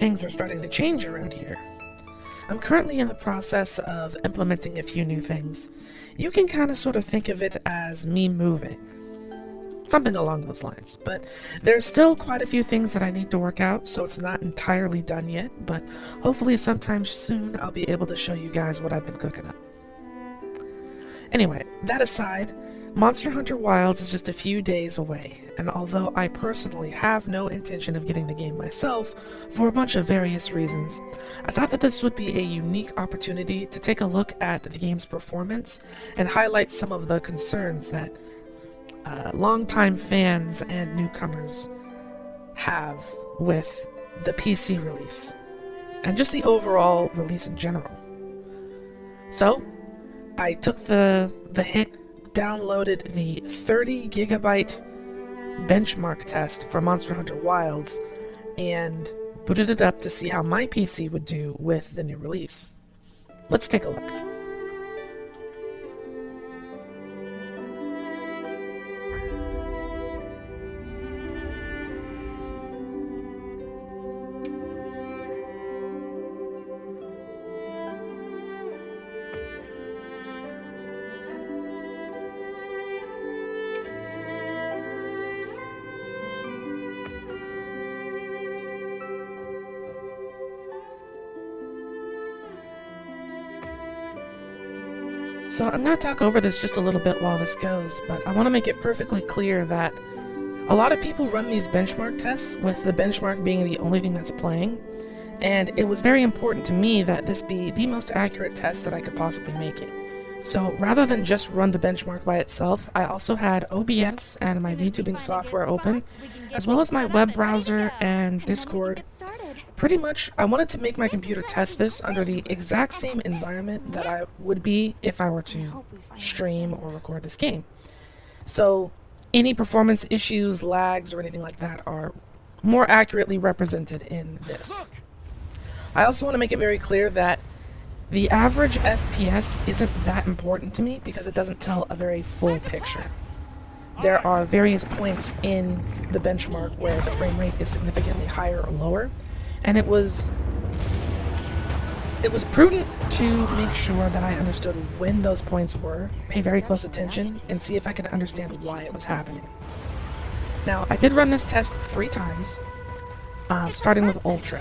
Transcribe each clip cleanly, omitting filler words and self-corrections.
things are starting to change around here. I'm currently in the process of implementing a few new things. You can kind of sort of think of it as me moving. Something along those lines. But there's still quite a few things that I need to work out, so it's not entirely done yet, but hopefully sometime soon I'll be able to show you guys what I've been cooking up. Anyway, that aside, Monster Hunter Wilds is just a few days away, and although I personally have no intention of getting the game myself, for a bunch of various reasons, I thought that this would be a unique opportunity to take a look at the game's performance and highlight some of the concerns that longtime fans and newcomers have with the PC release, and just the overall release in general. So, I took the hit, downloaded the 30 gigabyte benchmark test for Monster Hunter Wilds, and booted it up to see how my PC would do with the new release. Let's take a look. So I'm going to talk over this just a little bit while this goes, but I want to make it perfectly clear that a lot of people run these benchmark tests with the benchmark being the only thing that's playing, and it was very important to me that this be the most accurate test that I could possibly make it. So rather than just run the benchmark by itself, I also had OBS and my VTubing software open, as well as my web browser and Discord. Pretty much, I wanted to make my computer test this under the exact same environment that I would be if I were to stream or record this game. So any performance issues, lags, or anything like that are more accurately represented in this. I also want to make it very clear that the average FPS isn't that important to me because it doesn't tell a very full picture. There are various points in the benchmark where the frame rate is significantly higher or lower, and it was prudent to make sure that I understood when those points were, pay very close attention, and see if I could understand why it was happening. Now, I did run this test 3 times, starting with Ultra.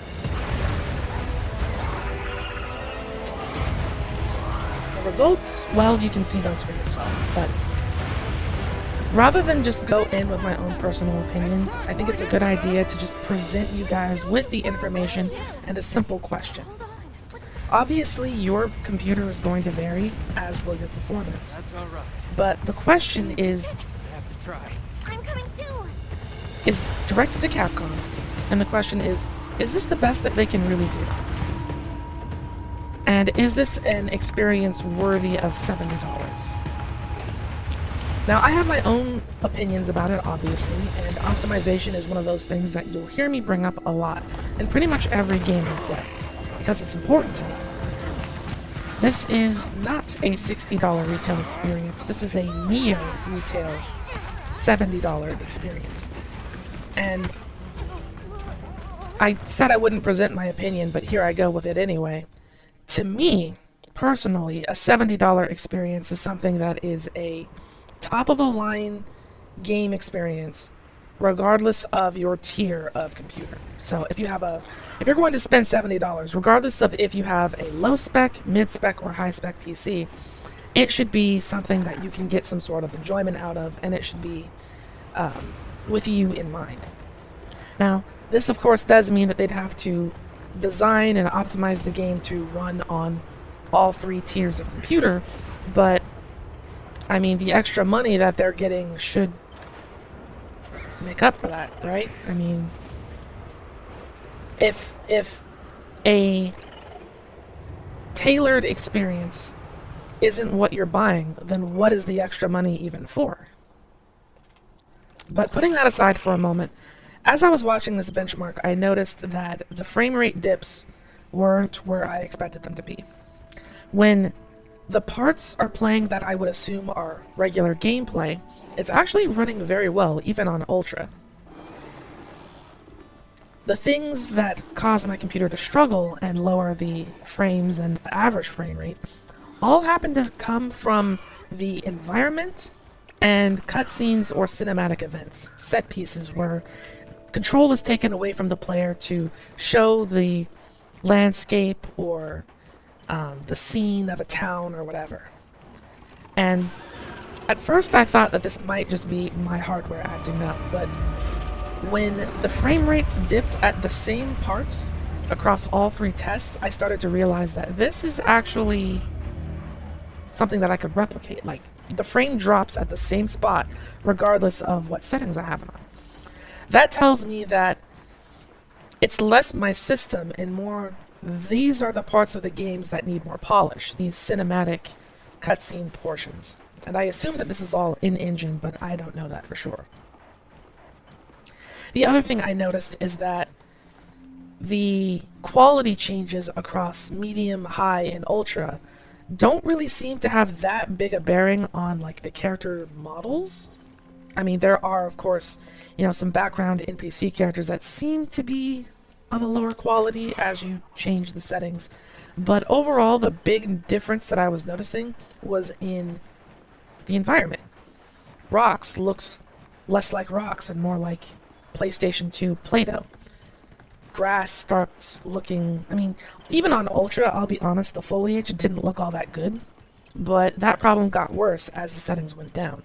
The results, well, you can see those for yourself, but rather than just go in with my own personal opinions, I think it's a good idea to just present you guys with the information and a simple question. Obviously, your computer is going to vary, as will your performance. But the question is, is directed to Capcom, and the question is this the best that they can really do? And is this an experience worthy of $70? Now, I have my own opinions about it, obviously, and optimization is one of those things that you'll hear me bring up a lot in pretty much every game I play, because it's important to me. This is not a $60 retail experience. This is a Neo retail $70 experience. And I said I wouldn't present my opinion, but here I go with it anyway. To me, personally, a $70 experience is something that is a top-of-the-line game experience, regardless of your tier of computer. So if you're going to spend $70, regardless of if you have a low-spec, mid-spec, or high-spec PC, it should be something that you can get some sort of enjoyment out of, and it should be with you in mind. Now, this of course does mean that they'd have to design and optimize the game to run on all 3 tiers of computer, but I mean, the extra money that they're getting should make up for that, right? I mean, if a tailored experience isn't what you're buying, then what is the extra money even for? But putting that aside for a moment, as I was watching this benchmark, I noticed that the frame rate dips weren't where I expected them to be. When the parts are playing that I would assume are regular gameplay, it's actually running very well, even on Ultra. The things that cause my computer to struggle and lower the frames and the average frame rate all happen to come from the environment and cutscenes or cinematic events, set pieces where control is taken away from the player to show the landscape or the scene of a town or whatever. And at first I thought that this might just be my hardware acting up, but when the frame rates dipped at the same parts across all three tests, I started to realize that this is actually something that I could replicate. Like, the frame drops at the same spot regardless of what settings I have it on. That tells me that it's less my system and more these are the parts of the games that need more polish, these cinematic cutscene portions. And I assume that this is all in-engine, but I don't know that for sure. The other thing I noticed is that the quality changes across medium, high, and ultra don't really seem to have that big a bearing on like the character models. I mean, there are, of course, some background NPC characters that seem to be of a lower quality as you change the settings. But overall, the big difference that I was noticing was in the environment. Rocks looks less like rocks and more like PlayStation 2 Play-Doh. Grass starts looking, even on Ultra, I'll be honest, the foliage didn't look all that good. But that problem got worse as the settings went down.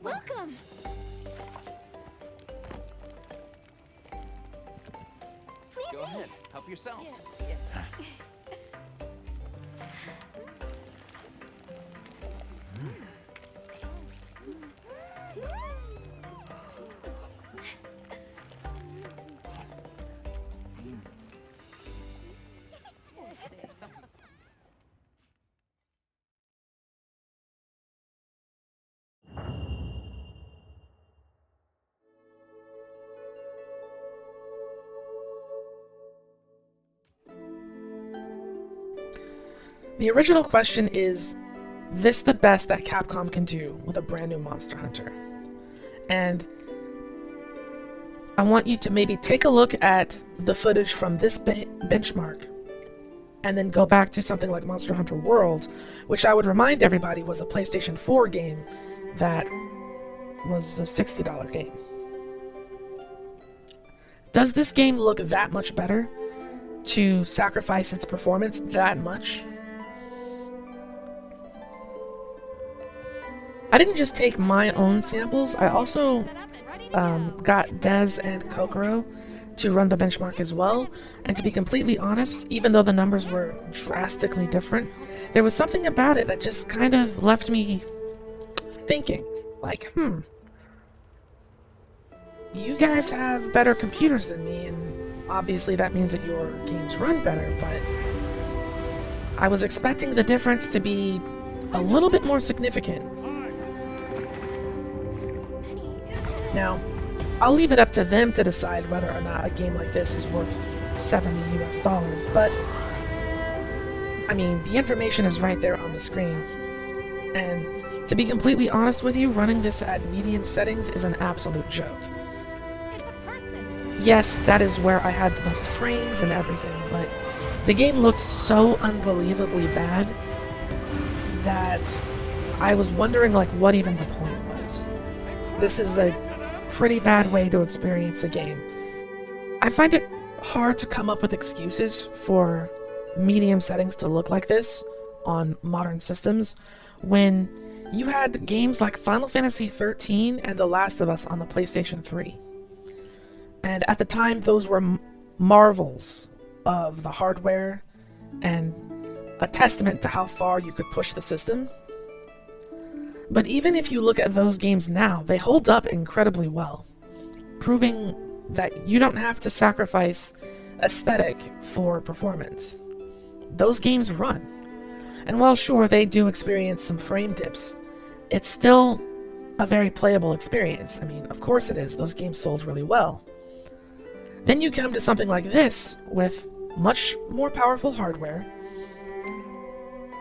Welcome! Please Go eat. ahead, help yourselves. The original question is this the best that Capcom can do with a brand new Monster Hunter? And I want you to maybe take a look at the footage from this benchmark and then go back to something like Monster Hunter World, which I would remind everybody was a PlayStation 4 game that was a $60 game. Does this game look that much better to sacrifice its performance that much? I didn't just take my own samples, I also got Dez and Kokoro to run the benchmark as well, and to be completely honest, even though the numbers were drastically different, there was something about it that just kind of left me thinking, like, you guys have better computers than me, and obviously that means that your games run better, but I was expecting the difference to be a little bit more significant. Now, I'll leave it up to them to decide whether or not a game like this is worth $70 US, but the information is right there on the screen. And to be completely honest with you, running this at medium settings is an absolute joke. Yes, that is where I had the most frames and everything, but the game looked so unbelievably bad that I was wondering what even the point was. This is a pretty bad way to experience a game. I find it hard to come up with excuses for medium settings to look like this on modern systems when you had games like Final Fantasy XIII and The Last of Us on the PlayStation 3. And at the time, those were marvels of the hardware and a testament to how far you could push the system. But even if you look at those games now, they hold up incredibly well, proving that you don't have to sacrifice aesthetic for performance. Those games run. And while sure they do experience some frame dips, it's still a very playable experience. I mean, of course it is. Those games sold really well. Then you come to something like this with much more powerful hardware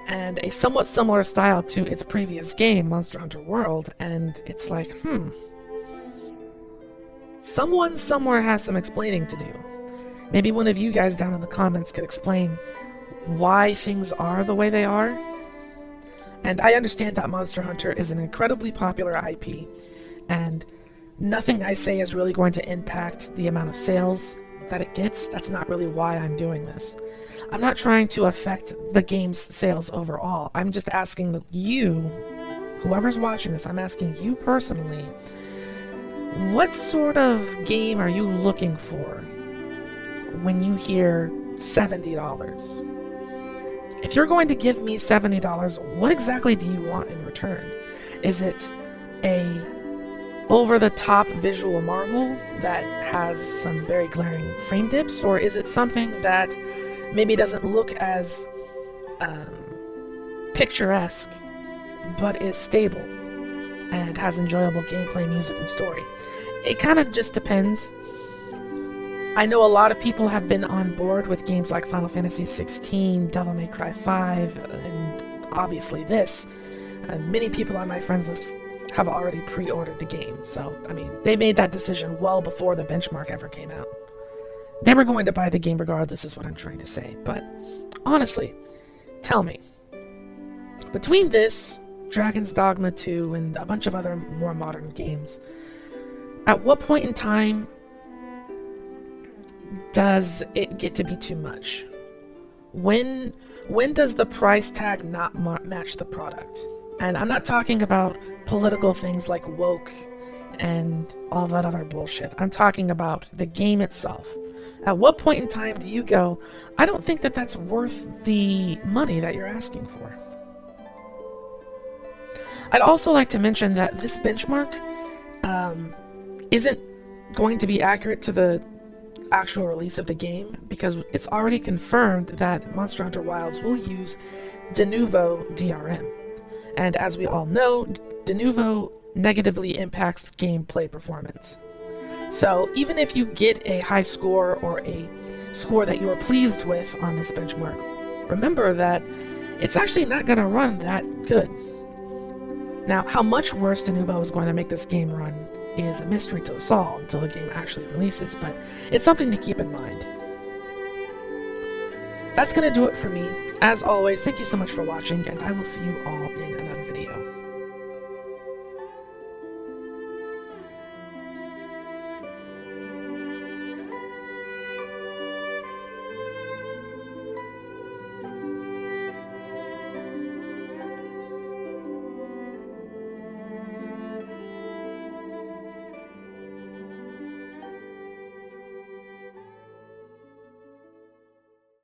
and a somewhat similar style to its previous game, Monster Hunter World, and it's like, someone somewhere has some explaining to do. Maybe one of you guys down in the comments could explain why things are the way they are. And I understand that Monster Hunter is an incredibly popular IP, and nothing I say is really going to impact the amount of sales that it gets. That's not really why I'm doing this. I'm not trying to affect the game's sales overall. I'm just asking you, whoever's watching this, I'm asking you personally, what sort of game are you looking for when you hear $70? If you're going to give me $70, what exactly do you want in return? Is it a over-the-top visual marvel that has some very glaring frame dips, or is it something that maybe doesn't look as picturesque, but is stable and has enjoyable gameplay, music, and story? It kind of just depends. I know a lot of people have been on board with games like Final Fantasy XVI, Devil May Cry 5, and obviously this. Many people on my friends list have already pre-ordered the game, so, I mean, they made that decision well before the benchmark ever came out. They were going to buy the game regardless, is what I'm trying to say. But, honestly, tell me, between this, Dragon's Dogma 2, and a bunch of other more modern games, at what point in time does it get to be too much? When does the price tag not match the product? And I'm not talking about political things like woke and all that other bullshit. I'm talking about the game itself. At what point in time do you go, I don't think that that's worth the money that you're asking for? I'd also like to mention that this benchmark isn't going to be accurate to the actual release of the game, because it's already confirmed that Monster Hunter Wilds will use Denuvo DRM. And as we all know, Denuvo negatively impacts gameplay performance. So even if you get a high score or a score that you are pleased with on this benchmark, remember that it's actually not going to run that good. Now, how much worse Denuvo is going to make this game run is a mystery to us all until the game actually releases, but it's something to keep in mind. That's going to do it for me. As always, thank you so much for watching, and I will see you all in another video.